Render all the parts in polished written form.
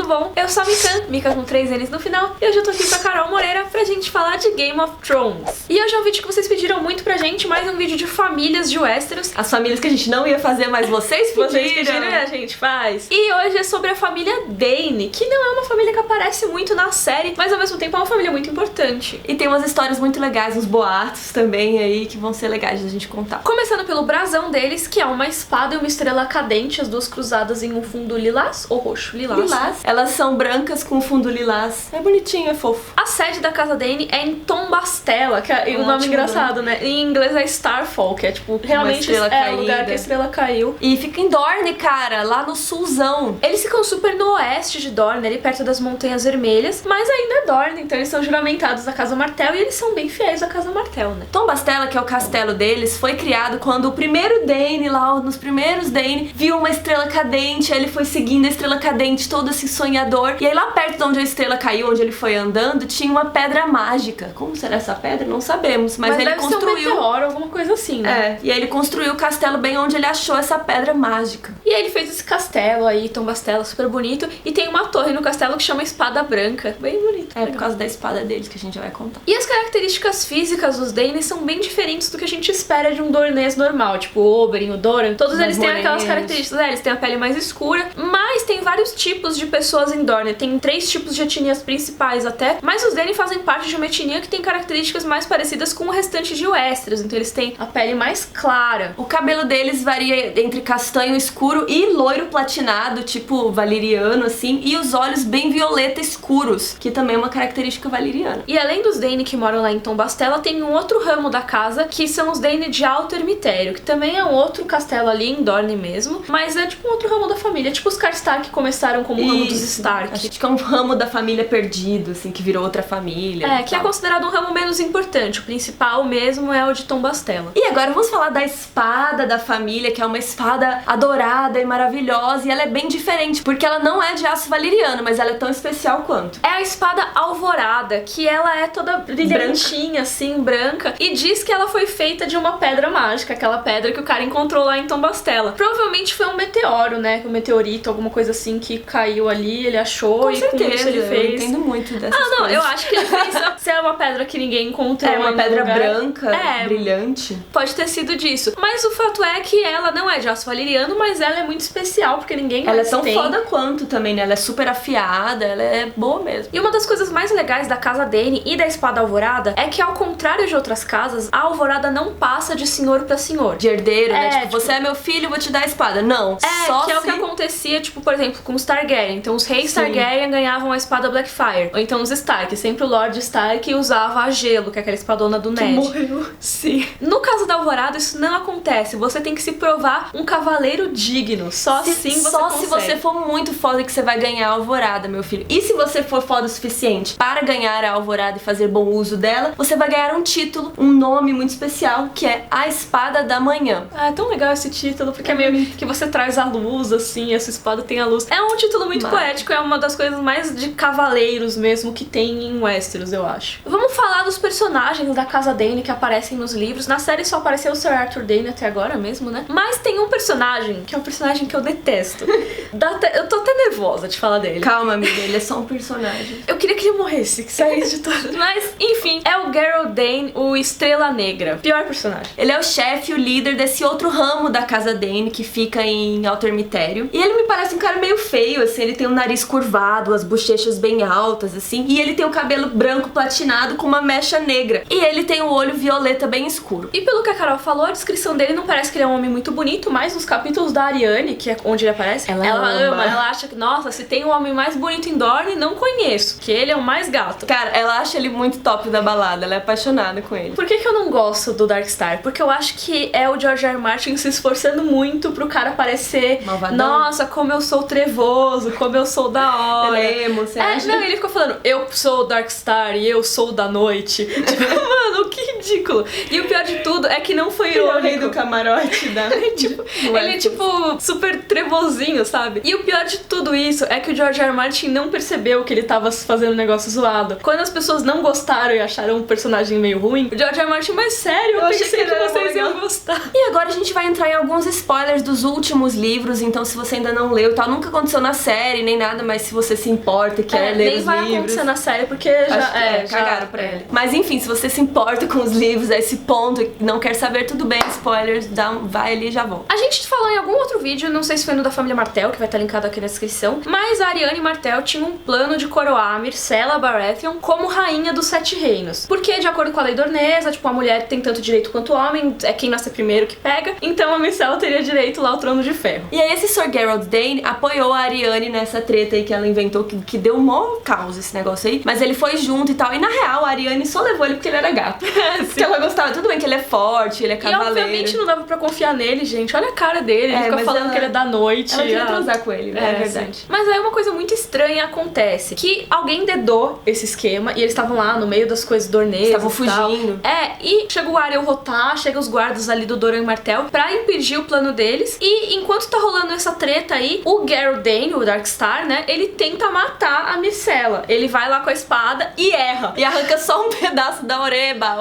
tudo bom? Eu sou a Mikan, Mika com 3 N's no final, e hoje eu tô aqui com a Carol Moreira pra gente falar de Game of Thrones. E hoje é um vídeo que vocês pediram muito pra gente, mais um vídeo de famílias de Westeros. As famílias que a gente não ia fazer, mas vocês pediram E a gente faz. E hoje é sobre a família Dany, que não é uma família que aparece muito na série, mas ao mesmo tempo é uma família muito importante. E tem umas histórias muito legais, uns boatos também aí, que vão ser legais da gente contar. Começando pelo brasão deles, que é uma espada e uma estrela cadente, as duas cruzadas em um fundo lilás, ou roxo, lilás. Elas são brancas com fundo lilás. É bonitinho, é fofo. A sede da casa Dany é em Tom Bastela, que é um nome engraçado, né? Em inglês é Starfall, que é tipo, realmente é o lugar que a estrela caiu. E fica em Dorne, cara, lá no sulzão. Eles ficam super no oeste de Dorne, ali perto das Montanhas Vermelhas, mas ainda é Dorne, então eles são juramentados da Casa Martell e eles são bem fiéis à Casa Martell, né? Tom Bastela, que é o castelo deles, foi criado quando o primeiro Dany, lá nos primeiros Dany, viu uma estrela cadente, aí ele foi seguindo a estrela cadente, todo assim sonhador, e aí lá perto de onde a estrela caiu, onde ele foi andando, tinha uma pedra mágica. Como será essa pedra? Não sabemos, mas ele deve construiu... ser um meteoro, alguma coisa assim, né? É, e aí ele construiu o castelo bem onde ele achou essa pedra mágica. E aí ele fez esse castelo aí, Tom Bastela, super bonito, e tem uma torre no castelo que chama Espada Branca, bem bonito. É, por causa da espada deles que a gente vai contar. E as características físicas dos Dany são bem diferentes do que a gente espera de um dornês normal, tipo o Oberyn, o Doran, todos eles têm aquelas características, eles têm a pele mais escura, mas tem vários tipos de pessoas em Dorne, tem 3 tipos de etnias principais até, mas os Dany fazem parte de uma etnia que tem características mais parecidas com o restante de Westeros, então eles têm a pele mais clara. O cabelo deles varia entre castanho escuro e loiro platinado, tipo valeriano assim, e os olhos bem violeta escuros, que também é uma característica valeriana. E além dos Dany que moram lá em Tom Bastela, tem um outro ramo da casa, que são os Dany de Alto Ermitério, que também é um outro castelo ali em Dorne mesmo, mas é tipo um outro ramo da família, tipo os Karstark que começaram como o ramo dos Stark. Acho que é um ramo da família perdido, assim, que virou outra família. É, que é considerado um ramo menos importante, o principal mesmo é o de Tom Bastela. E agora vamos falar da espada da família, que é uma espada adorada e maravilhosa, e ela é bem diferente, porque ela não é de aço valeriano, mas ela é tão especial quanto. É a espada Alvorada, que ela é toda brilhantinha, assim, branca, e diz que ela foi feita de uma pedra mágica, aquela pedra que o cara encontrou lá em Tom Bastela. Provavelmente foi um meteoro, né, um meteorito, alguma coisa assim que caiu ali, ele achou com e certeza, com isso ele fez. Eu entendo muito dessas coisas. Coisas. Eu acho que ele fez se é uma pedra que ninguém encontrou. É uma pedra lugar. branca, brilhante. Pode ter sido disso. Mas o fato é que ela não é de aço valeriano, mas ela é muito especial, porque ninguém mais tem. Ela é tão foda quanto também, né? Ela é super afiada, ela é boa mesmo. E uma das coisas mais legais da casa Dany e da espada Alvorada é que, ao contrário de outras casas, a Alvorada não passa de senhor pra senhor. De herdeiro, né? Tipo, você é meu filho, vou te dar a espada. Não, só é o que acontecia, tipo, por exemplo, com os Targaryen. Então os reis Targaryen ganhavam a espada Blackfyre. Ou então os Stark, sempre o Lord Stark usava a Gelo, que é aquela espadona do Ned. Morreu. Sim. No caso da Alvorada, isso não acontece. Você tem que se provar um cavaleiro digno. Só assim você Só consegue. se você for muito foda que você vai ganhar a Alvorada, meu filho. E se você for foda o suficiente para ganhar a Alvorada e fazer bom uso dela, você vai ganhar um título, um nome muito especial, que é a Espada da Manhã. Ah, é tão legal esse título, porque é meio que você traz a luz, assim, essa espada tem a luz. É um título muito poético, é uma das coisas mais de cavaleiros mesmo que tem em Westeros, eu acho. Vamos falar dos personagens da casa Dany que aparecem nos livros. Na série só apareceu o Sir Arthur Dany até agora mesmo, né? Mas tem um personagem, que é um personagem que eu detesto. Eu tô até nervosa de falar dele. Calma, amiga, ele é só um personagem. Eu queria que ele morresse, que saísse de todas. Mas, enfim, é o Geralt Dany, o Estrela Negra. Pior personagem. Ele é o chefe, o líder desse outro ramo da casa Dany, que fica em Alto Ermitério. E ele me parece um cara meio feio, assim, ele tem um nariz curvado, as bochechas bem altas, assim, e ele tem o cabelo branco platinado com uma mecha negra. E ele tem o olho violeta bem escuro. E pelo que a Carol falou, a descrição dele não parece que ele é um homem muito bonito, mas nos capítulos da Arianne, que é onde ele aparece, ela ama. Ela acha que, nossa, se tem um homem mais bonito em Dorne, não conheço, que ele é o mais gato. Cara, ela acha ele muito top da balada, ela é apaixonada com ele. Por que eu não gosto do Darkstar? Porque eu acho que é o George R. R. Martin se esforçando muito pro cara parecer malvadão. Nossa, como eu sou trevoso, como eu sou da hora. Ele é emo, você acha? Não, ele ficou falando, eu sou o Darkstar e eu sou da noite. Tipo, mano, que ridículo. E o pior de tudo é que não foi Ele é o irônico. rei do camarote da... Ele é tipo super trevozinho, sabe? E o pior de tudo isso é que o George R. R. Martin não percebeu que ele tava fazendo um negócio zoado. Quando as pessoas não gostaram e acharam um personagem meio ruim, o George R. R. Martin, mas sério, eu pensei que vocês iam gostar. E agora a gente vai entrar em alguns spoilers dos últimos livros, então se você ainda não leu e tal, nunca aconteceu na série nem nada, mas se você se importa e quer ler nem os vai livros... acontecer na série, porque já cagaram pra ele. Mas enfim, se você se importa com os livros a esse ponto e não quer saber, tudo bem, spoilers, vai ali e já volta. A gente falou em algum outro vídeo, não sei se foi no da família Martell, que vai estar linkado aqui na descrição, mas a Arianne Martell tinha um plano de coroar a Myrcella Baratheon como rainha dos 7 reinos. Porque, de acordo com a lei dornesa, tipo, a mulher tem tanto direito quanto o homem, é quem nasce primeiro que pega, então a Myrcella teria direito lá ao trono de ferro. E aí esse Sir Geralt Dane apoiou a Arianne nessa treta aí que ela inventou, que deu um maior caos esse negócio aí, mas ele foi junto e tal, e na real a Arianne só levou ele porque ele era gato. Porque ela gostava, tudo bem que ele é forte, ele é cavaleiro. E obviamente não dava pra confiar nele, gente, olha a cara dele, ele fica falando que ele é da noite. Ela queria transar com ele, né? É verdade. Sim. Mas aí uma coisa muito estranha acontece, que alguém dedou esse esquema, e eles estavam lá no meio das coisas dornesas. Estavam fugindo. E chega o Ariel Rotar, chega os guardas ali do Doran Martell pra impedir o plano deles, e enquanto tá rolando essa treta aí, o Geralt Dane, o Darkstar, né, ele tenta matar a Myrcella. Ele vai lá com a espada e erra. E arranca só um pedaço da oreba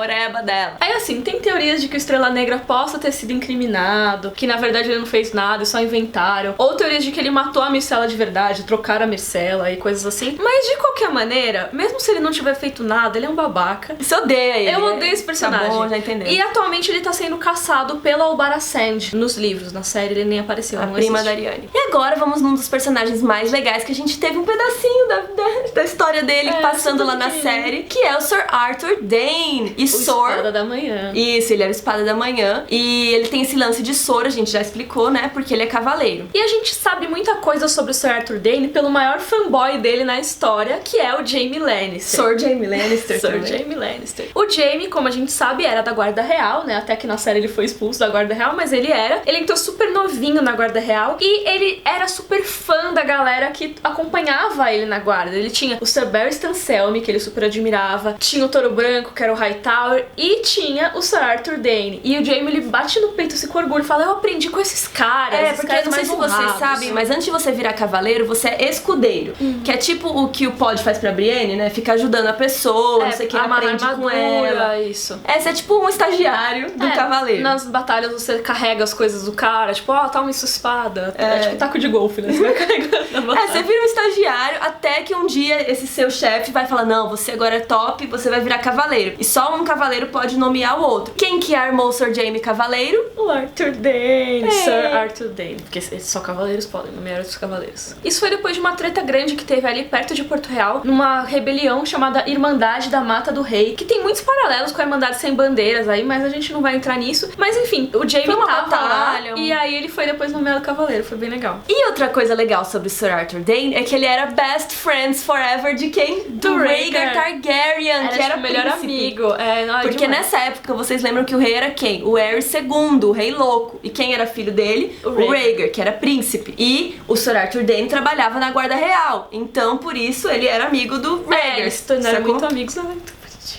dela. Aí assim, tem teorias de que o Estrela Negra possa ter sido incriminado, que na verdade ele não fez nada, só inventaram. Ou teorias de que ele matou a Myrcella de verdade, trocaram a Myrcella e coisas assim. Mas de qualquer maneira, mesmo se ele não tiver feito nada, ele é um babaca. Você odeia ele. Eu odeio esse personagem. Tá bom, já entendeu. E atualmente ele tá sendo caçado pela Obara Sand nos livros. Na série ele nem apareceu. A prima da Arianne. E agora vamos num dos personagens mais legais que a gente teve um pedacinho da história dele passando lá na série, que é o Sir Arthur Dane. E Espada da Manhã. Isso, ele era o Espada da Manhã. E ele tem esse lance de Sor, a gente já explicou, né? Porque ele é cavaleiro. E a gente sabe muita coisa sobre o Sir Arthur Dane pelo maior fanboy dele na história, que é o Jaime Lannister. Sir Jaime Lannister. Sir Jaime Lannister. O Jaime, como a gente sabe, era da Guarda Real, né? Até que na série ele foi expulso da Guarda Real, mas ele era. Ele entrou super novinho na Guarda Real e ele era super fã da galera que acompanhava ele na guarda. Ele tinha o Sir Barristan Selmy, que ele super admirava, tinha o Touro Branco, que era o Hightower, e tinha o Sir Arthur Dane. E o Jaime, ele bate no peito assim com orgulho e fala: eu aprendi com esses caras. Porque eu não sei se vocês sabem, mas antes de você virar cavaleiro, você é escudeiro. Que é tipo o que o Pod faz pra Brienne, né? Fica ajudando a pessoa, não sei o que, aprende com ela. Isso. Você é tipo um estagiário do cavaleiro. Nas batalhas você carrega as coisas do cara, tipo, toma isso espada. É tipo taco de golfe, né? Você vai carregando na batalha. Você vira um estagiário até que um dia esse seu chefe vai falar: não, você agora é top, você vai virar cavaleiro. E só um cavaleiro pode nomear o outro. Quem que armou o Sir Jaime cavaleiro? O Arthur Dane. Sir Arthur Dane. Porque só cavaleiros podem nomear outros cavaleiros. Isso foi depois de uma treta grande que teve ali perto de Porto Real, numa rebelião chamada Irmandade da Mata do Rei, que tem muitos paralelos com a Irmandade Sem Bandeiras aí, mas a gente não vai entrar nisso. Mas enfim, o Jaime tava batalha, lá, e aí ele foi depois nomeado cavaleiro. Foi bem legal. E outra coisa legal sobre o Sir Arthur Dane é que ele era best friends forever de quem? Do Rhaegar Targaryen, que era o melhor amigo. Porque nessa época, vocês lembram que o rei era quem? O Aerys II, o rei louco. E quem era filho dele? O Rhaegar, que era príncipe. E o Sir Arthur Dane trabalhava na Guarda Real. Então, por isso, ele era amigo do Rhaegar. Eles se tornaram muito amigos, né?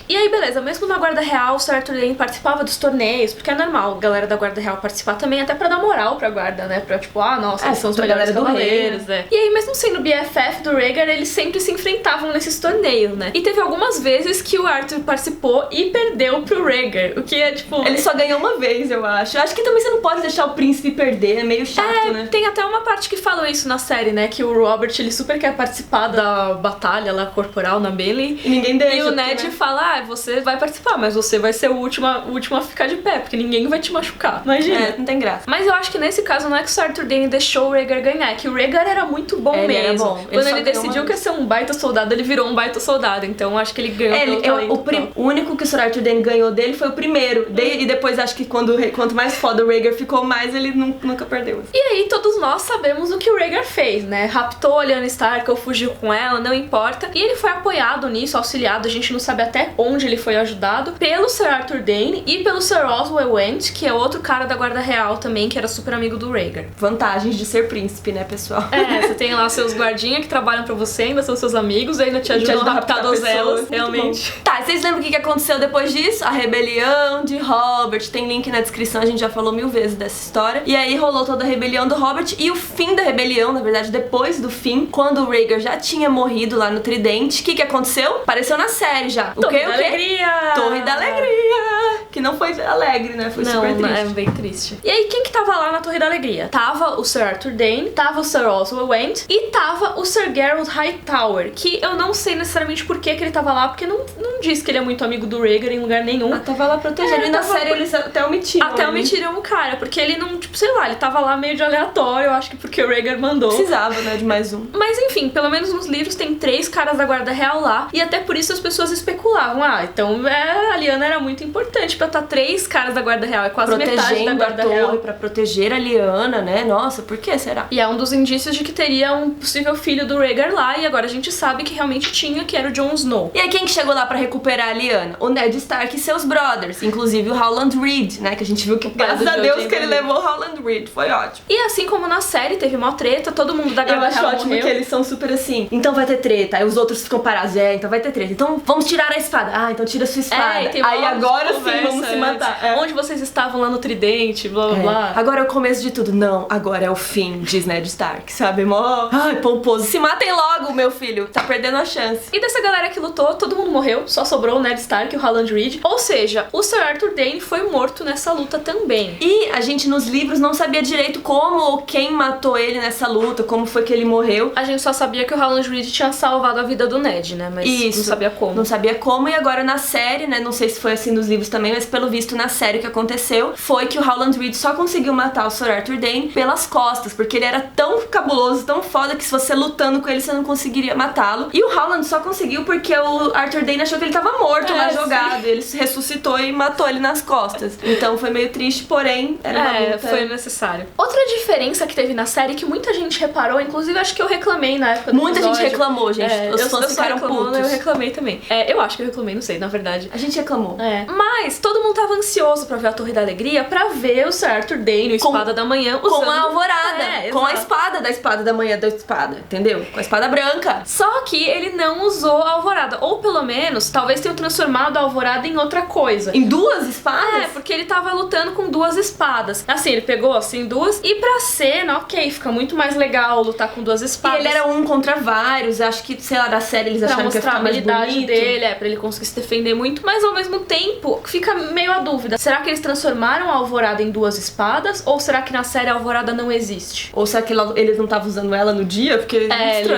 E aí, beleza, mesmo na Guarda Real, o Sir Arthur Dane participava dos torneios, porque é normal a galera da Guarda Real participar também, até pra dar moral pra guarda, né? Pra tipo, nossa, eles são os melhores cavaleiros, né? E aí, mesmo sendo BFF do Rhaegar, eles sempre se enfrentavam nesses torneios, né? E teve algumas vezes que o Arthur participou e perdeu pro Rhaegar, o que é tipo... Ele só ganhou uma vez, eu acho. Eu acho que também você não pode deixar o príncipe perder, é meio chato, né? Tem até uma parte que falou isso na série, né? Que o Robert, ele super quer participar da batalha lá corporal na Bailey. E ninguém deixa. E o Ned fala, você vai participar, mas você vai ser o último a ficar de pé, porque ninguém vai te machucar. Imagina. Não tem graça. Mas eu acho que nesse caso não é que o Sir Arthur Dane deixou o Rhaegar ganhar, é que o Rhaegar era muito bom mesmo. Era bom. Quando ele decidiu que ia ser um baita soldado, ele virou um baita soldado. Então acho que ele ganhou pelo talento. O único que o Sir Arthur Dane ganhou dele foi o primeiro. E depois acho que quanto mais foda o Rhaegar ficou, mais ele nunca perdeu. E aí todos nós sabemos o que o Rhaegar fez, né? Raptou a Lyanna Stark ou fugiu com ela, não importa. E ele foi apoiado nisso, auxiliado. A gente não sabe até né? Onde ele foi ajudado pelo Sir Arthur Dayne e pelo Sir Oswell Went, que é outro cara da Guarda Real também, que era super amigo do Rhaegar. Vantagens de ser príncipe, né, pessoal? Você tem lá seus guardinhas que trabalham pra você, ainda são seus amigos, ainda te ajudam a raptar donzelas, realmente. Tá, vocês lembram o que aconteceu depois disso? A rebelião de Robert, tem link na descrição, a gente já falou 1000 vezes dessa história. E aí rolou toda a rebelião do Robert e o fim da rebelião, na verdade, depois do fim, quando o Rhaegar já tinha morrido lá no Tridente, o que aconteceu? Apareceu na série já. Torre da Alegria! Torre da Alegria! Que não foi alegre, né? Foi super triste. É bem triste. E aí, quem que tava lá na Torre da Alegria? Tava o Sir Arthur Dayne, tava o Sir Oswell Went e tava o Sir Geralt Hightower, que eu não sei necessariamente por que ele tava lá, porque não diz que ele é muito amigo do Rhaegar em lugar nenhum. Tava lá protegendo. E na série eles até omitiram. Até omitiram o cara, porque ele não, tipo, sei lá, ele tava lá meio de aleatório, eu acho que porque o Rhaegar mandou. Precisava, né, de mais um. Mas enfim, pelo menos nos livros tem 3 caras da Guarda Real lá, e até por isso as pessoas especulavam, então a Lyanna era muito importante pra estar 3 caras da Guarda Real, é quase metade da Guarda Real. Pra proteger a Lyanna, né? Nossa, por que será? E é um dos indícios de que teria um possível filho do Rhaegar lá, e agora a gente sabe que realmente tinha, que era o Jon Snow. E aí quem que chegou lá pra recuperar a Lyanna? O Ned Stark e seus brothers, inclusive o Howland Reed, né? Que a gente viu que, graças a Deus, que ele levou o Howland Reed, foi ótimo. E assim como na série teve uma treta, todo mundo da Guarda Real morreu. Eu acho ótimo que eles são super assim, então vai ter treta, aí os outros ficam parados, então vai ter treta, então vamos tirar a espada, então tira a sua espada, aí agora sim vamos se matar. Onde vocês estavam lá no Tridente, blá blá blá. Agora é o começo de tudo, não, agora é o fim, diz Ned Stark, sabe, mó, pomposo, se matem logo, meu filho, tá perdendo a chance. E dessa galera que lutou, todo mundo morreu, só sobrou o Ned Stark e o Howland Reed, ou seja, o Sir Arthur Dayne foi morto nessa luta também. E a gente nos livros não sabia direito como ou quem matou ele nessa luta, como foi que ele morreu. A gente só sabia que o Howland Reed tinha salvado a vida do Ned, né, mas não sabia como. Não sabia como, e agora na série, né, não sei se foi assim nos livros também, mas pelo visto na série o que aconteceu foi que o Howland Reed só conseguiu matar o Sir Arthur Dayne pelas costas, porque ele era tão cabuloso, tão foda, que se você lutando com ele, você não conseguiria matá-lo. E o Howland só conseguiu porque o Arthur Dayne achou que ele tava morto lá jogado, ele se ressuscitou e matou ele nas costas. Então foi meio triste, porém era uma luta. Foi necessário. Outra diferença que teve na série, que muita gente reparou, inclusive acho que eu reclamei na época do Muita episódio. gente reclamou, gente. Os fãs ficaram putos. Eu reclamei também. Eu acho que eu reclamei, não sei, na verdade. A gente reclamou. Mas todo mundo tava ansioso pra ver a Torre da Alegria, pra ver o Sir Arthur Dayne, o Espada da Manhã, usando... Com a alvorada. Com a espada da Espada da Manhã da espada, entendeu? Com a espada branca. Só que ele não usou a alvorada. Ou pelo menos, talvez tenham transformado a alvorada em outra coisa. Em 2 espadas? Porque ele tava lutando com 2 espadas. Assim, ele pegou assim 2. E pra cena, ok, fica muito mais legal lutar com 2 espadas. E ele era um contra vários. Acho que, sei lá, da série eles acharam que ia ficar mais bonito. Pra mostrar a habilidade dele, pra ele conseguir se defender muito. Mas ao mesmo tempo, fica meio a dúvida. Será que eles transformaram a alvorada em 2 espadas? Ou será que na série a alvorada não existe? Ou será que ele não tava usando ela no dia? Porque ele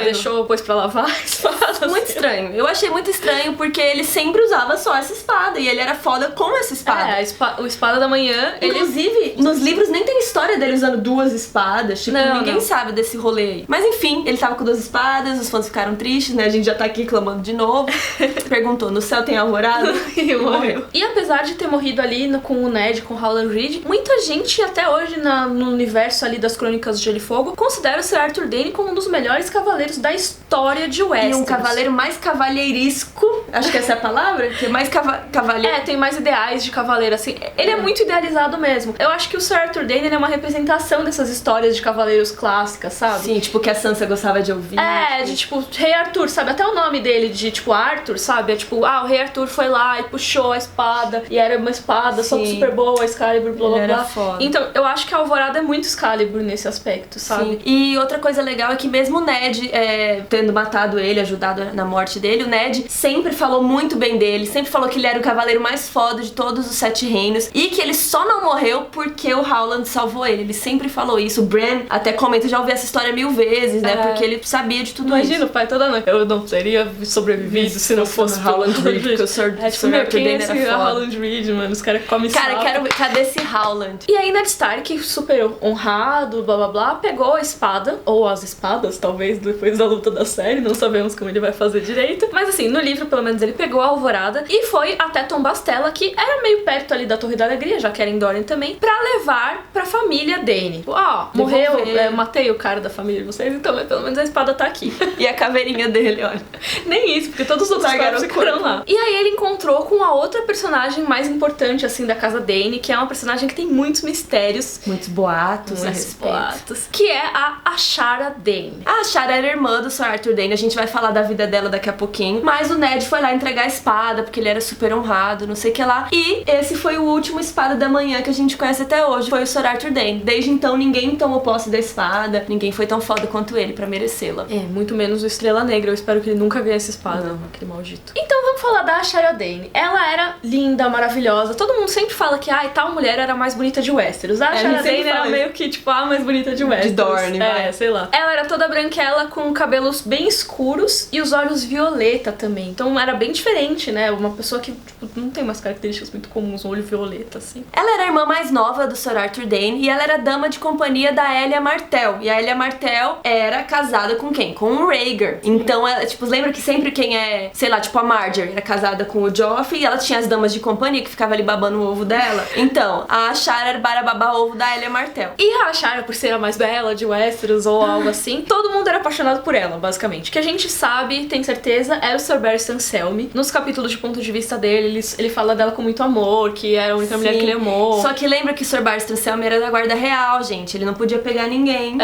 deixou depois pra lavar a espada. Muito estranho. Eu achei muito estranho porque ele sempre usava só essa espada. E ele era foda com essa espada. O Espada da Manhã. Inclusive, nos livros nem tem história dele usando 2 espadas. Tipo, ninguém sabe desse rolê aí. Mas enfim, ele tava com 2 espadas, os fãs ficaram tristes, né? A gente já tá aqui clamando de novo. Perguntou, no céu tem alvorada? E morreu. E apesar de ter morrido ali com o Ned, com o Howland Reed, muita gente até hoje no universo ali das Crônicas de Gelo e Fogo considera o Sir Arthur Dayne como um dos melhores cavaleiros da história de Westeros. E um cavaleiro mais cavalheirisco, acho que essa é a palavra, que é mais cavaleiro. Tem mais ideais de cavaleiro, assim. Ele é muito idealizado mesmo. Eu acho que o Sir Arthur Dayne é uma representação dessas histórias de cavaleiros clássicas, sabe? Sim, tipo, que a Sansa gostava de ouvir. De tipo, Rei Arthur, sabe? Até o nome dele de, tipo, Arthur, sabe? É tipo, o Rei Arthur foi lá e puxou a espada, e era uma espada super boa, Excalibur, blá blá blá. Foda. Então, eu acho que a Alvorada é muito Excalibur nesse aspecto, sabe? Sim. E outra coisa legal é que mesmo o Ned, tendo matado ele, ajudado na morte dele, o Ned sempre falou muito bem dele, sempre falou que ele era o cavaleiro mais foda de todos os 7 reinos, e que ele só não morreu porque o Howland salvou ele. Ele sempre falou isso. O Bran até comenta, já ouvi essa história 1000 vezes, né? Porque ele sabia de tudo isso. Imagina o pai toda noite. Eu não teria sobrevivido se não fosse o Howland Reed, porque o Sir Arthur Dayne era foda. Howland Reed, mano, os caras comem Cara, quero ver, cadê esse Howland? E aí Ned Stark, super honrado, blá blá blá, pegou a espada, ou as espadas, talvez, depois da luta da série, não sabemos como ele vai vai fazer direito. Mas assim, no livro, pelo menos, ele pegou a Alvorada e foi até Tom Bastella, que era meio perto ali da Torre da Alegria, já que era em Dorne também, pra levar pra família Dany. Morreu, eu matei o cara da família de vocês, então pelo menos a espada tá aqui. E a caveirinha dele, olha. Nem isso, porque todos os outros caras ficaram lá. E aí ele encontrou com a outra personagem mais importante, assim, da casa Dany, que é uma personagem que tem muitos mistérios. Muitos boatos a respeito. Que é a Ashara Dany. A Ashara era irmã do Sir Arthur Dany, a gente vai falar da vida dela daqui a pouquinho. Mas o Ned foi lá entregar a espada, porque ele era super honrado, não sei o que lá. E esse foi o último espada da manhã que a gente conhece até hoje, foi o Sir Arthur Dany. Desde então, ninguém tomou posse da espada, ninguém foi tão foda quanto ele pra merecê-la. Muito menos o Estrela Negra, eu espero que ele nunca venha essa espada, aquele maldito. Então vamos falar da Ashara Dany. Ela era linda, maravilhosa, todo mundo sempre fala que, tal mulher era a mais bonita de Westeros. A Ashara Dany era meio que, tipo, a mais bonita de Westeros. De Dorne, vai. Sei lá. Ela era toda branquela, com cabelos bem escuros e os olhos violeta também. Então era bem diferente, né? Uma pessoa que, tipo, não tem umas características muito comuns, um olho violeta, assim. Ela era a irmã mais nova do Sir Arthur Dany e ela era dama de companhia da Elia Martell. E a Elia Martell era casada com quem? Com o Rhaegar. Então, ela, tipo, lembra que sempre quem é, sei lá, tipo a Marjorie era casada com o Joffrey e ela tinha as damas de companhia que ficavam ali babando o ovo dela. Então, a Ashara era para babar ovo da Elia Martell. E a Ashara, por ser a mais bela de Westeros ou algo assim, todo mundo era apaixonado por ela, basicamente. O que a gente sabe, tem certeza, é o Sir Barristan Selmy. Nos capítulos de ponto de vista dele, ele fala dela com muito amor, que era a única mulher que ele amou. Só que lembra que o Sir Barristan Selmy era da guarda real, gente. Ele não podia pegar ninguém.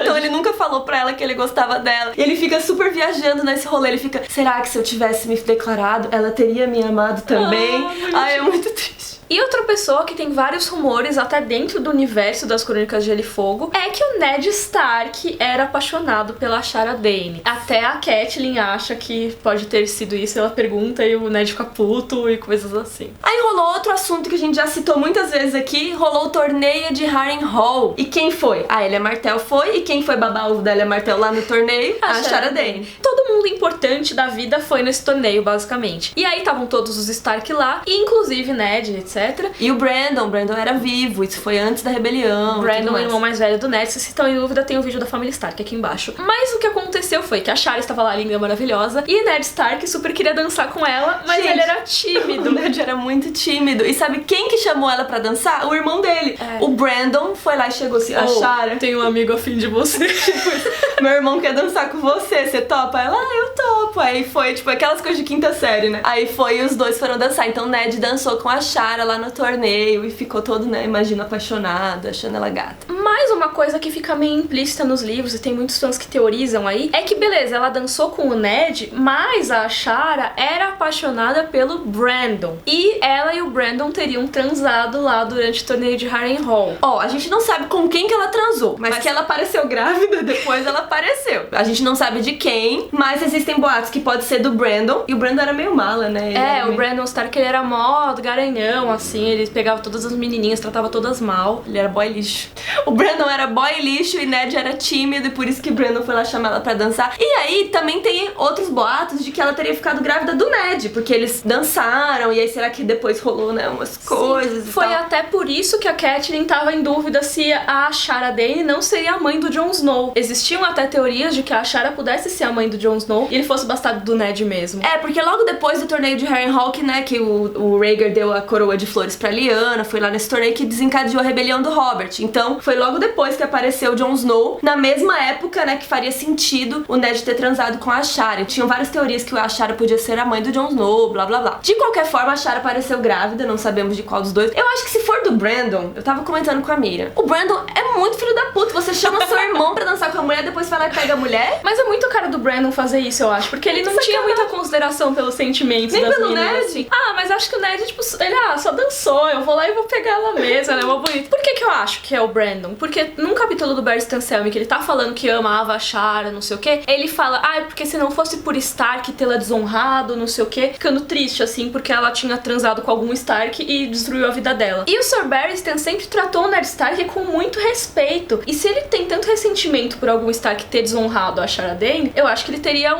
Então ele nunca falou pra ela que ele gostava dela. E ele fica super viajando nesse rolê. Ele fica, será que se eu tivesse me declarado, ela teria me amado também? É muito triste. E outra pessoa que tem vários rumores, até dentro do universo das Crônicas de Gelo e Fogo, é que o Ned Stark era apaixonado pela Ashara Dany. Até a Catelyn acha que pode ter sido isso, ela pergunta e o Ned fica puto e coisas assim. Aí rolou outro assunto que a gente já citou muitas vezes aqui, rolou o torneio de Harrenhal. E quem foi? A Elia Martell foi, e quem foi babar ovo da Elia Martell lá no torneio? A Ashara Dany. Todo mundo importante da vida foi nesse torneio, basicamente. E aí estavam todos os Stark lá, e inclusive Ned, etc. E o Brandon era vivo, isso foi antes da rebelião. Brandon, o irmão mais velho do Ned, se estão em dúvida, tem o vídeo da família Stark aqui embaixo. Mas o que aconteceu foi que a Shara estava lá linda, maravilhosa, e Ned Stark super queria dançar com ela, mas ele era tímido. O Ned era muito tímido. E sabe quem que chamou ela pra dançar? O irmão dele. O Brandon foi lá e chegou assim, a Shara, tem um amigo afim de você. Meu irmão quer dançar com você, você topa? Ela, eu topo. Aí foi, tipo, aquelas coisas de quinta série, né? Aí foi e os dois foram dançar. Então Ned dançou com a Shara lá no torneio e ficou todo, né, imagina, apaixonado, achando ela gata. Mais uma coisa que fica meio implícita nos livros, e tem muitos fãs que teorizam aí, é que, beleza, ela dançou com o Ned, mas a Ashara era apaixonada pelo Brandon. E ela e o Brandon teriam transado lá durante o torneio de Harrenhal. A gente não sabe com quem que ela transou, mas que ela apareceu grávida, depois ela apareceu. A gente não sabe de quem, mas existem boatos que pode ser do Brandon, e o Brandon era meio mala, né? O Brandon Stark, ele era mó garanhão, assim, ele pegava todas as menininhas, tratava todas mal. Ele era boy lixo. O Brandon era boy lixo e Ned era tímido, e por isso que Brandon foi lá chamar ela pra dançar. E aí também tem outros boatos de que ela teria ficado grávida do Ned, porque eles dançaram, e aí será que depois rolou, né, umas coisas e Foi tal. até por isso que a Catelyn tava em dúvida se a Ashara Dany não seria a mãe do Jon Snow. Existiam até teorias de que a Ashara pudesse ser a mãe do Jon Snow e ele fosse bastardo do Ned mesmo. Porque logo depois do torneio de Harrenhal, né, que o Rhaegar deu a coroa de flores pra Lyanna, foi lá nesse torneio que desencadeou a rebelião do Robert. Então, foi logo depois que apareceu o Jon Snow, na mesma época, né, que faria sentido o Ned ter transado com a Ashara. Tinham várias teorias que a Ashara podia ser a mãe do Jon Snow, blá blá blá. De qualquer forma, a Ashara apareceu grávida, não sabemos de qual dos dois. Eu acho que se for do Brandon, eu tava comentando com a Miriam, o Brandon é muito filho da puta. Você chama seu irmão pra dançar com a mulher, depois vai lá e pega a mulher. Mas é muito cara do Brandon fazer isso, eu acho, porque ele não tinha muita consideração pelos sentimentos nem das pelo meninas, Ned. assim. Mas acho que o Ned, tipo, ele só dançou, eu vou lá e vou pegar ela mesmo, ela é mó bonita. Por que eu acho que é o Brandon? Porque num capítulo do Barristan Selmy, que ele tá falando que amava a Shara, não sei o que, ele fala, porque se não fosse por Stark tê-la desonrado, não sei o que, ficando triste, assim, porque ela tinha transado com algum Stark e destruiu a vida dela. E o Sir Barristan sempre tratou o Ned Stark com muito respeito. E se ele tem tanto ressentimento por algum Stark ter desonrado a Ashara Dany, eu acho que ele teria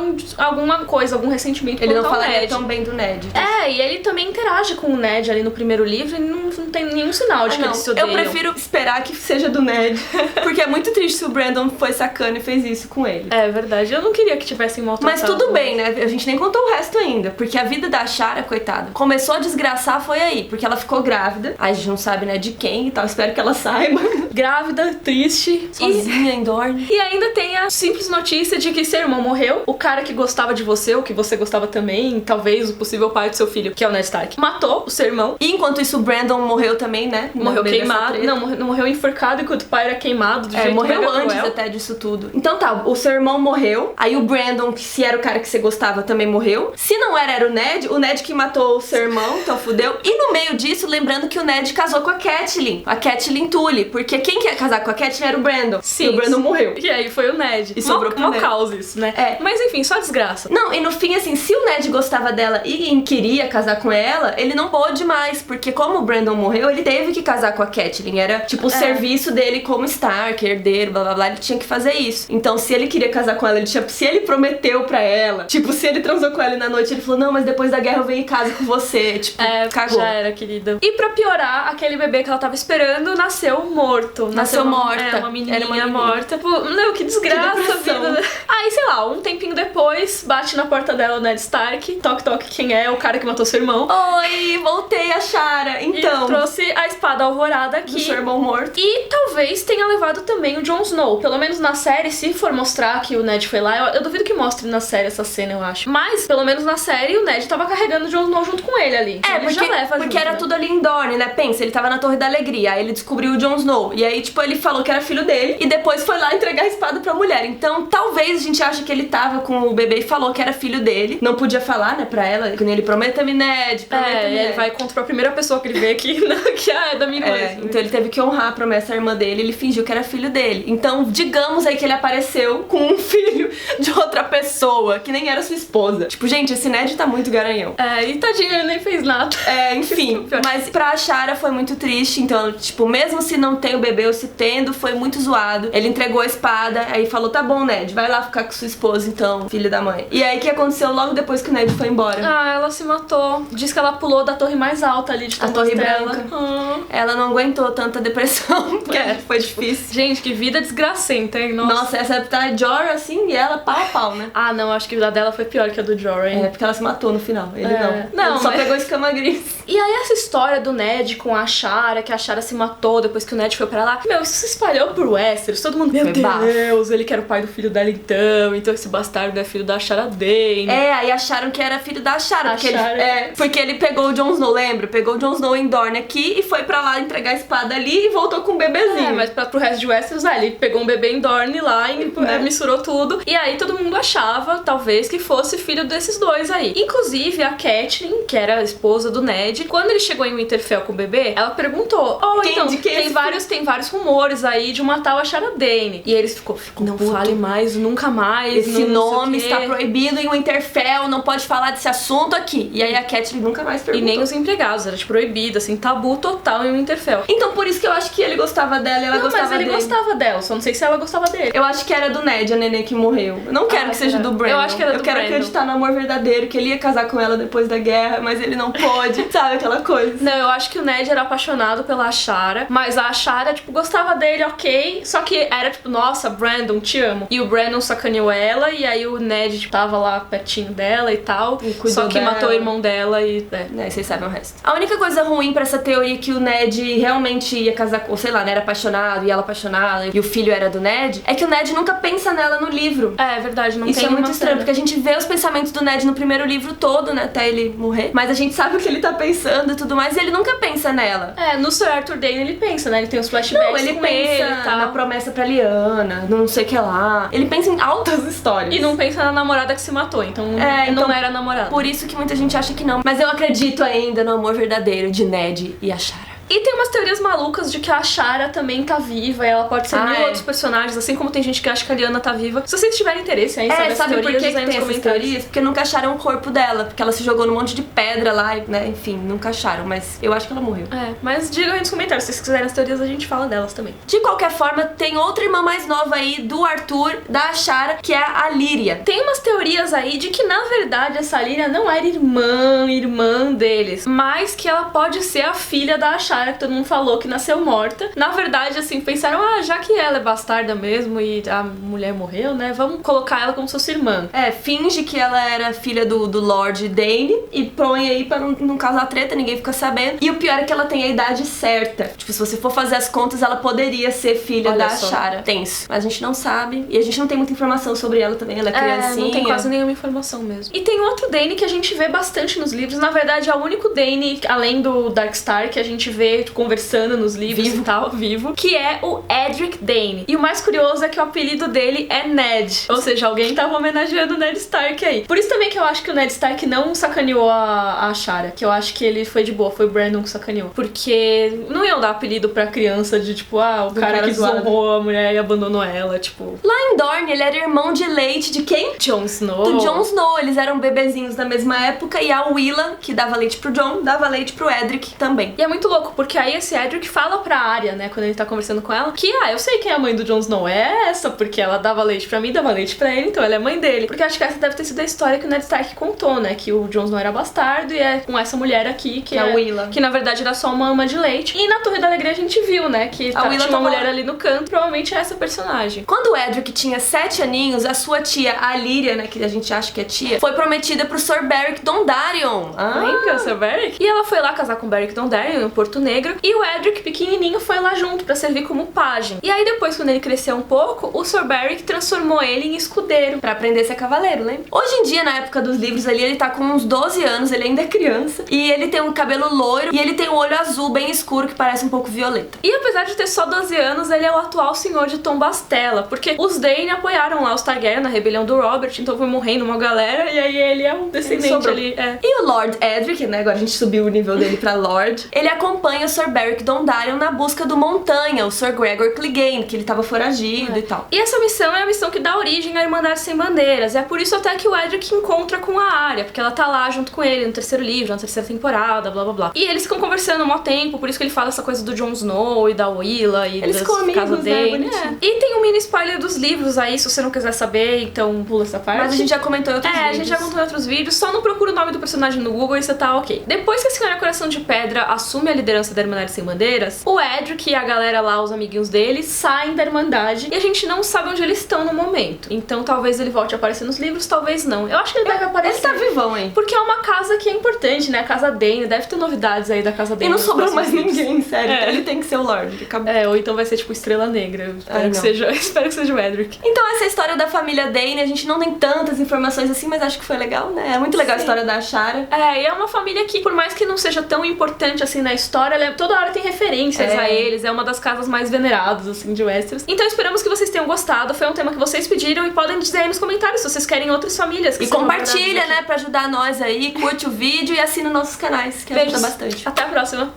alguma coisa, algum ressentimento Ele não contra o falaria Ned. tão bem do Ned. É, e ele também interage com o Ned ali no primeiro livro e não tem nenhum sinal de que eles se odeiam. Eu prefiro esperar que seja do Ned, porque é muito triste se o Brandon foi sacana e fez isso com ele. É verdade, eu não queria que tivessem maltratado. Mas tudo bem, né? A gente nem contou o resto ainda, porque a vida da Shara, coitada, começou a desgraçar foi aí, porque ela ficou grávida. A gente não sabe, né, de quem e tal, espero que ela saiba. Grávida, triste, Sozinha em Dorne. E ainda tem a simples notícia de que seu irmão morreu. O cara que gostava de você, ou que você gostava também, talvez o possível pai do seu filho, que é o Ned Stark, matou o seu irmão. E enquanto isso, o Brandon morreu também, né? Morreu queimado. Não morreu enforcado enquanto o pai era queimado do jeito morreu mega antes cruel. até disso tudo. Então tá, o seu irmão morreu. Aí o Brandon, que se era o cara que você gostava, também morreu. Se não era o Ned que matou o seu irmão, então fudeu. E no meio disso, lembrando que o Ned casou com a Catelyn Tully. Porque quem quer casar com a Catelyn era o Brandon. Sim. E o Brandon morreu. E aí foi o Ned. E sobrou pro Ned. Caos isso, né? É. Mas enfim, só desgraça. Não, e no fim, assim, se o Ned gostava dela e queria casar com ela, ele não pôde mais, porque como o Brandon morreu, ele teve que casar com a Catelyn. Era, tipo, o serviço dele como Stark, herdeiro, blá blá blá, ele tinha que fazer isso. Então, se ele queria casar com ela, se ele prometeu pra ela, tipo, se ele transou com ela e na noite ele falou, não, mas depois da guerra eu venho e caso com você, tipo, cagou. Já era, querida. E pra piorar, aquele bebê que ela tava esperando nasceu morto. Nasceu morta. Uma menininha morta. Pô, não, que desgraça a vida. Aí, sei lá, um tempinho depois, bate na porta dela o Ned Stark. Toque, toque, quem é? O cara que matou seu irmão. Oi, voltei a Shara. Então. E trouxe a espada alvorada aqui. Do seu irmão morto. E talvez tenha levado também o Jon Snow. Pelo menos na série, se for mostrar que o Ned foi lá, eu duvido que mostre na série essa cena, eu acho. Mas, pelo menos na série, o Ned tava carregando o Jon Snow junto com ele ali. Então ele já leva porque junto, era né? tudo ali em Dorne, né? Pensa, ele tava na Torre da Alegria, aí ele descobriu o Jon Snow. E aí, tipo, ele falou que era filho dele e depois foi lá entregar a espada pra mulher. Então, talvez a gente ache que ele tava com o bebê e falou que era filho dele. Não podia falar, né, pra ela, que nem ele prometa-me, Ned, prometa-me, ele vai contra a primeira pessoa que ele vê aqui, que é da minha irmã. Então ele teve que honrar a promessa à irmã dele, ele fingiu que era filho dele. Então, digamos aí que ele apareceu com um filho de outra pessoa, que nem era sua esposa. Tipo, gente, esse Ned tá muito garanhão. E tadinho, ele nem fez nada. Enfim. Mas pra Shara foi muito triste, então, tipo, mesmo se não tem o bebê ou se tendo, foi muito zoado. Ele entregou a espada, aí falou, tá bom, Ned, vai lá ficar com sua esposa, então, filho da mãe. E aí, o que aconteceu logo depois que o Ned foi embora? Ela se matou. Diz que ela pulou da torre mais alta ali de a Torre Compostela. Branca. Ela não aguentou tanta depressão, porque foi difícil. Gente, que vida desgracenta, hein? Nossa, essa tá Jorah, assim, e ela pau a pau, né? Não, acho que a vida dela foi pior que a do Jorah, hein? Porque ela se matou no final, ele não. Não, ele só pegou escama gris. E aí essa história do Ned com a Shara, que a Shara se matou depois que o Ned foi pra lá, isso se espalhou por Westeros, todo mundo, meu Deus, ele que era o pai do filho dela então esse bastardo é filho da Shara Dane. Aí acharam que era filho da Shara, porque ele pegou o Jon Snow, lembra? Pegou o Jon Snow em Dorne aqui e foi pra lá entregar a espada ali e voltou com um bebezinho. Mas pro resto de Westeros, ele pegou um bebê em Dorne lá e misturou tudo. E aí todo mundo achava, talvez, que fosse filho desses dois aí. Inclusive, a Catelyn, que era a esposa do Ned, quando ele chegou em Winterfell com o bebê, ela perguntou, tem vários rumores aí de uma tal a Shara Dane. E eles ficou não fale mais, nunca mais. Esse nome está proibido em Winterfell, não pode falar desse assunto aqui. E aí a Catelyn nunca mais perguntou. E nem os empregados, era proibido, assim, tabu total em Winterfell. Então por isso que eu acho que ele gostava dela e ela gostava dele. Mas ele gostava dela, só não sei se ela gostava dele. Eu acho que era do Ned, a neném que morreu. Eu não quero que seja do Brandon. Eu acho que era do Brandon. Eu quero acreditar no amor verdadeiro, que ele ia casar com ela depois da guerra, mas ele não pôde, sabe, aquela coisa. Não, eu acho que o Ned era apaixonado pela Shara, mas a Shara, gostava dele, ok, só que era nossa, Brandon, te amo. E o Brandon sacaneou ela, e aí o Ned, tava lá pertinho dela e tal, só que matou o irmão dela e... vocês sabem o resto. A única coisa ruim pra essa teoria que o Ned realmente ia casar com, sei lá, né, era apaixonado e ela apaixonada, e o filho era do Ned, é que o Ned nunca pensa nela no livro. É verdade, não tem. Isso é muito estranho, porque a gente vê os pensamentos do Ned no primeiro livro todo, né, até ele morrer, mas a gente sabe o que ele tá pensando e tudo mais, e ele nunca pensa nela. No Sir Arthur Dayne ele pensa, né, ele tem os flashbacks. Não, ele pensa na promessa pra Lyanna, não sei o que lá. Ele pensa em altas histórias. E não pensa na namorada que se matou, então não era namorada. Por isso que muita gente acha que não. Mas eu acredito ainda no amor verdadeiro de Ned e a Shara. E tem umas teorias malucas de que a Ashara também tá viva e ela pode ser mil outros personagens, assim como tem gente que acha que a Lyanna tá viva. Se vocês tiverem interesse aí em saber sabe por que aí tem nos essas teorias? Porque nunca acharam o corpo dela, porque ela se jogou num monte de pedra lá, né? Enfim, nunca acharam, mas eu acho que ela morreu. Mas digam aí nos comentários, se vocês quiserem as teorias, a gente fala delas também. De qualquer forma, tem outra irmã mais nova aí do Arthur, da Ashara, que é a Lyria. Tem umas teorias aí de que, na verdade, essa Lyria não era irmã deles, mas que ela pode ser a filha da Ashara, que todo mundo falou que nasceu morta. Na verdade, assim, pensaram, já que ela é bastarda mesmo e a mulher morreu, né, vamos colocar ela como se fosse irmã. Finge que ela era filha do Lord Dane e põe aí pra não causar treta, ninguém fica sabendo. E o pior é que ela tem a idade certa. Tipo, se você for fazer as contas, ela poderia ser filha da Ashara. Tenso. Mas a gente não sabe. E a gente não tem muita informação sobre ela também. Ela é criancinha. Não tem quase nenhuma informação mesmo. E tem outro Dane que a gente vê bastante nos livros. Na verdade, é o único Dane, além do Darkstar, que a gente vê conversando nos livros e tal, vivo, que é o Edric Dane. E o mais curioso é que o apelido dele é Ned. Ou seja, alguém tava homenageando o Ned Stark aí. Por isso também que eu acho que o Ned Stark não sacaneou a Ashara. Que eu acho que ele foi de boa. Foi o Brandon que sacaneou. Porque não iam dar apelido pra criança de tipo, o cara que desonrou a mulher e abandonou ela, tipo... Lá em Dorne, ele era irmão de leite de quem? Jon Snow. Do Jon Snow. Eles eram bebezinhos da mesma época e a Willa, que dava leite pro Jon, dava leite pro Edric também. E é muito louco, porque aí esse Edric fala pra Arya, né, quando ele tá conversando com ela, que, eu sei quem é a mãe do Jon Snow, é essa, porque ela dava leite pra mim, dava leite pra ele, então ela é mãe dele. Porque acho que essa deve ter sido a história que o Ned Stark contou, né, que o Jon Snow era bastardo e é com essa mulher aqui, que é a Willa. Que na verdade era só uma ama de leite. E na Torre da Alegria a gente viu, né, que tinha uma mulher ali no canto, provavelmente é essa personagem. Quando o Edric tinha 7 aninhos, a sua tia, a Lyria, né, que a gente acha que é tia, foi prometida pro Sir Beric Dondarrion. Lembra o Sir Beric? E ela foi lá casar com o Beric Dondarrion no Porto Negro, e o Edric, pequenininho, foi lá junto pra servir como pajem. E aí depois, quando ele cresceu um pouco, o Sir Beric transformou ele em escudeiro. Pra aprender a ser cavaleiro, lembra? Hoje em dia, na época dos livros ali, ele tá com uns 12 anos, ele ainda é criança, e ele tem um cabelo loiro, e ele tem um olho azul bem escuro, que parece um pouco violeta. E apesar de ter só 12 anos, ele é o atual senhor de Tom Bastella, porque os Dane apoiaram lá os Targaryen na rebelião do Robert, então foi morrendo uma galera, e aí ele é um descendente ali. E o Lord Edric, né, agora a gente subiu o nível dele pra Lord, ele acompanha o Sir Beric Dondarrion na busca do Montanha, o Sir Gregor Clegane, que ele tava foragido e tal. E essa missão é a missão que dá origem à Irmandade Sem Bandeiras, e é por isso até que o Edric encontra com a Arya, porque ela tá lá junto com ele no terceiro livro, na terceira temporada, blá blá blá. E eles ficam conversando há mó tempo, por isso que ele fala essa coisa do Jon Snow e da Willa e eles das casas dele. E tem um mini spoiler dos livros aí, se você não quiser saber, então pula essa parte. Mas a gente já comentou em outros vídeos. A gente já comentou em outros vídeos, só não procura o nome do personagem no Google e você tá ok. Depois que a Senhora Coração de Pedra assume a liderança da Irmandade Sem Bandeiras, o Edric e a galera lá, os amiguinhos dele, saem da Irmandade e a gente não sabe onde eles estão no momento. Então talvez ele volte a aparecer nos livros, talvez não. Eu acho que ele deve aparecer. Ele tá vivão, hein? Porque é uma casa que é importante, né? A Casa Dane, deve ter novidades aí da Casa Dane. E não sobrou mais ninguém, sério. Então ele tem que ser o Lorde. Ou então vai ser tipo Estrela Negra. Espero que seja o Edric. Então essa é a história da família Dane, a gente não tem tantas informações assim, mas acho que foi legal, né? É muito legal a história da Ashara. E é uma família que, por mais que não seja tão importante assim na história, toda hora tem referências a eles, é uma das casas mais veneradas, assim, de Westeros. Então esperamos que vocês tenham gostado, foi um tema que vocês pediram e podem dizer aí nos comentários se vocês querem outras famílias. E compartilha, né, pra ajudar nós aí, curte o vídeo e assina nossos canais, que ajuda bastante. Até a próxima!